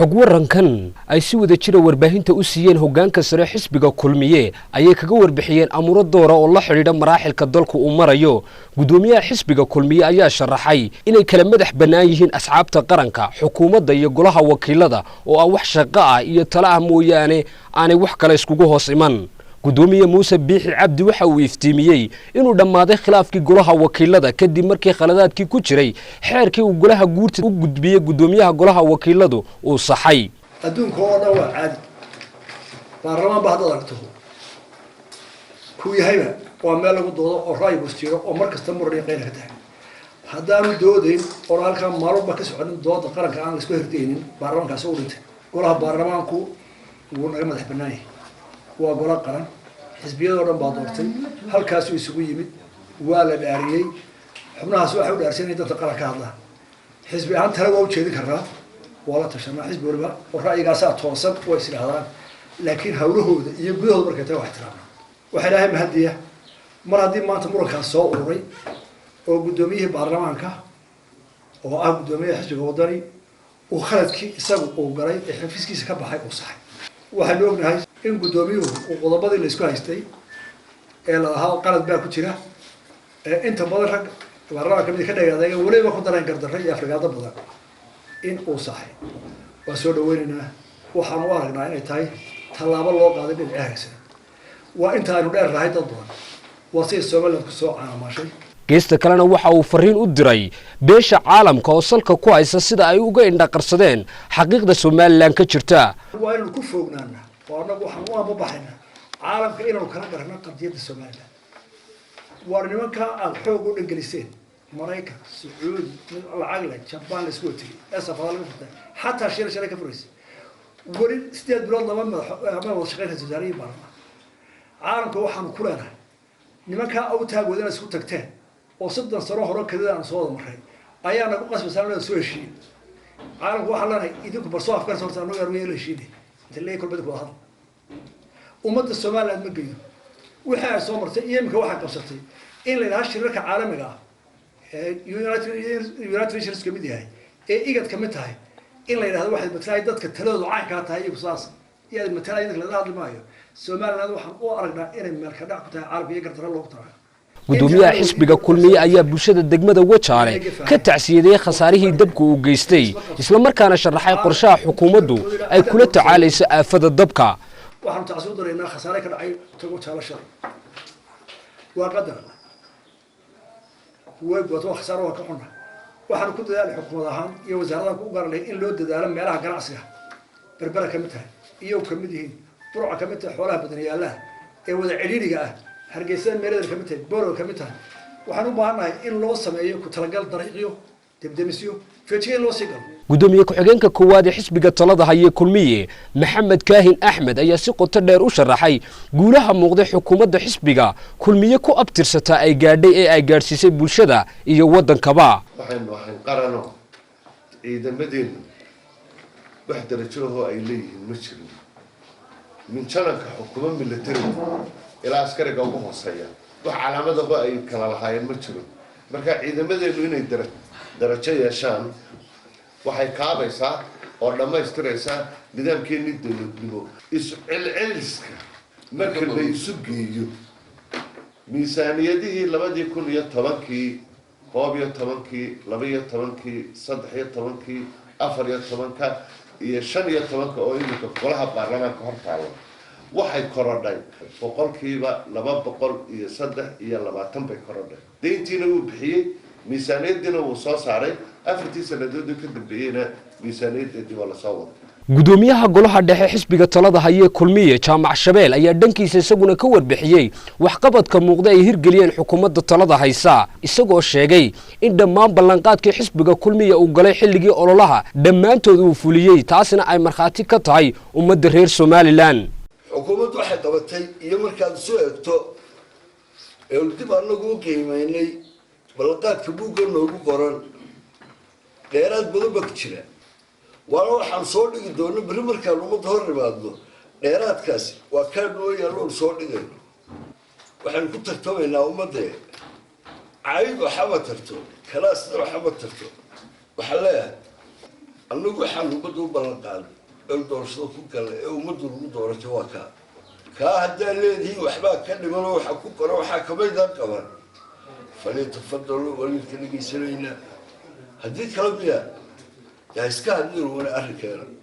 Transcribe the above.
xog warankan ay si wada jira warbaahinta u siiyeen hoggaanka sare xisbiga kulmiye ayay kaga warbixiyeen amuro doora oo la xiriira maraaxilka dalku uu marayo gudoomiyaha xisbiga kulmiye ayaa sharaxay inay kala madax bannaan yihiin asxaabta qaranka xukuumadda iyo golaha wakiilada oo wax shaqo ah iyo talo ah mooyaane aanay wax kale iskugu hoos iman gudoomiye Muuse Biixi Cabdi waxa uu iftiimiyay inuu dhamaaday khilaafkii golaha wakiilada kadib markii khaladaadkii ku jiray xeerkii uu golaha guurta u gudbiyay gudoomiyaha golaha wakiiladu uu saxay adduunka oo dhan waa caadi baarlamaan baa hadda aragto ku yahayba waa meel lagu doodo oo raay bustiiro oo markasta muran qeyl ka tahay haddaanu doodayn oo halka maalba ka socodin dooda qaranka aan la isku hirtaynin baarlamaankaas uu dhintay golaha baarlamaanku wuu naga madax bannaayay waa gola qaran xisbiyada oo dhan baa doortay halkaas uu isugu yimid waa la dhaariyay xubnahaas waxa uu dhaarsanay dadka qaranka hadla xisbi aan tala waa u jeedin karaa wala tashanaa xisbi waliba oo ra'yigaas toosan way isdhahdaan laakiin hawlahooda iyo gudahooda markay tahay wax tiraan waxa ilaahay mahadiya mar haddii maanta murankaas soo ururay oo gudoomiyihii baarlamaanka oo ah gudoomiyaha xisbiga wadani uu khaladkii isagu uu galay ee xafiiskiisa ka baxay uu saxay waxaan ognahay in gudoomiyuhu uu qodobadii la isku haystay ee la ahaa qalad baa ku jira inta badan rag baarlamaanka mid ka dhagaaday waliba ku dareen gardarro iyo afrikaada badan in uu saxay waa soo dhaweynaynaa waxaan u aragnaa inay tahay tallaabo loo qaaday dhinaca hagsan waa inta aanu dheer rahay dad badan waa si Soomaaliland ku soo caamaashay geesta kalena waxa uu fariin u diray beesha caalamka oo salka ku haysa sida ay uga indhaqarsadeen xaqiiqda Soomaaliland ka jirta waa inuu ku foognaana oo anagu waxaan u ambabaxaynaa caalamka inuu kala garno qadiyadda Soomaaliland waa nimanka aan xoog u dhagaliseen Mareykan Sacuudi lacag la Japan la isku tigay asafada laga furtay hatta shirkada ka furaysa wali sideed bilood laba ama shaqeynta tijaariga baarlamaanka caalamka waxaan ku leenahay nimanka u taagoodan isku tagteen oo 3 sano hore kadib aan soo maray ayaa nagu qasbaysan inaan soo heshiin caalamku waxa leenahay idinku barsoo afkar soo saarno yarweey la heshiin inta leey kulbad ku hadal ummadda Soomaaliland ma geeyo waxa soo martay iyamka waxa qabsatay in la ilaha shirarka caalamiga ah United Nations kamid yahay ee igad kamid tahay in la yiraahdo waxa matalaay dadka taladoodu caan ka tahay iyo saas iyo matalaay dadka la hadli maayo Soomaaliland waxaan u aragnaa inay meel ka dhac ku tahay caalamka gardarro loo taray gudoomiyaha xisbiga kulmiye ayaa bulshada degmada Wajaale ka tacsiyeeyay khasaarihii dabka uu geystay isla markaana sharaxay qorshaha xukuumaddu ay kula tacaalayso aafada dabka waxaan tacsiyo dareynaa khasaare ka dhacay tago jaalasha waa qadar وقت خسارة وكحنا وحنا كل ذلك حكومة هان يوزارة كوجار له إن لود ذلك مالها قناصها بربرة كمتها يو كمدهين بروع كمتها حولها بدنيا الله يوزع عليلي جاه هرجسان ميرد كمتها برو كمتها وحنا بعنا إن لو سمعيه كتلقى طريقيه تبدأ مسيو فشيء لو سيقل gudoomiye ku-xigeenka koowaad ee xisbiga talada haya kulmiye Maxamed Kaahin Axmed ayaa si qoto dheer u sharaxay guulaha muuqda xukuumadda xisbiga kulmiye ku abtirsata ay gaadhay ee ay gaarsiisay bulshada iyo wadankaba waxaan qarano ciidamadeena wax darajo ay leeyihiin ma jirin min janaka xukuumadda military ilaa askariga ugu hooseeya wax calaamadaha ay kala lahaayeen ma jiro marka ciidamadeenu inay darajo yeeshaan waxay kaabaysaa oo dhamaystiraysaa nidaamkeennii dawladnimo iscilciliska marka la isu geeyo miisaaniyadihii 2010kii 11kii 12kii 13kii 14 iyo 15 oo imika golaha baarlamaanka hortaala waxay korodhay boqolkiiba 203 bay korodhay deyntiina uu bixiyay miisaaniyadina uu soo saaray afartii sanadood ka dambeeyayna miisaaniyadii waa la soo waday gudoomiyaha golaha dhexe xisbiga talada haya kulmiye Jaamac Shabeel ayaa dhankiisa isaguna ka warbixiyay waxqabadka muuqda ay hirgeliyeen xukuumadda talada haysa isagoo sheegay in dhammaan ballanqaadkii xisbiga kulmiye uu galay xilligii ololaha dhammaantood uu fuliyay taasina ay marxaati ka tahay ummadda reer Soomaaliland xukuumaddu waxay qabatay iyo markaad soo eegto ee dib anagu u qiimeynay ballanqaadka buugga noogu qoran dheeraad badan baa ku jira waana waxaan soo dhigi doonno berri markaan ummadda hor nimaadno dheeraadkaasi waa kaa noo yaalloon soo dhigayno waxaan ku tartamaynaa ummadda cayd waxama tarto kalaasna waxama tarto waxaan leeyahay annagu waxaan ummadda u ballan qaaday ee doorashada ku gala ee ummaddu lagu doorasho waa kaa haddaa leedihiin waxbaa ka dhimanoo waxa ku qora waxaa kamaydaan qaban falyatafadaluu waliilka dhegaysanayna haddii kala miya yaa iska hadliin wana arrinkeena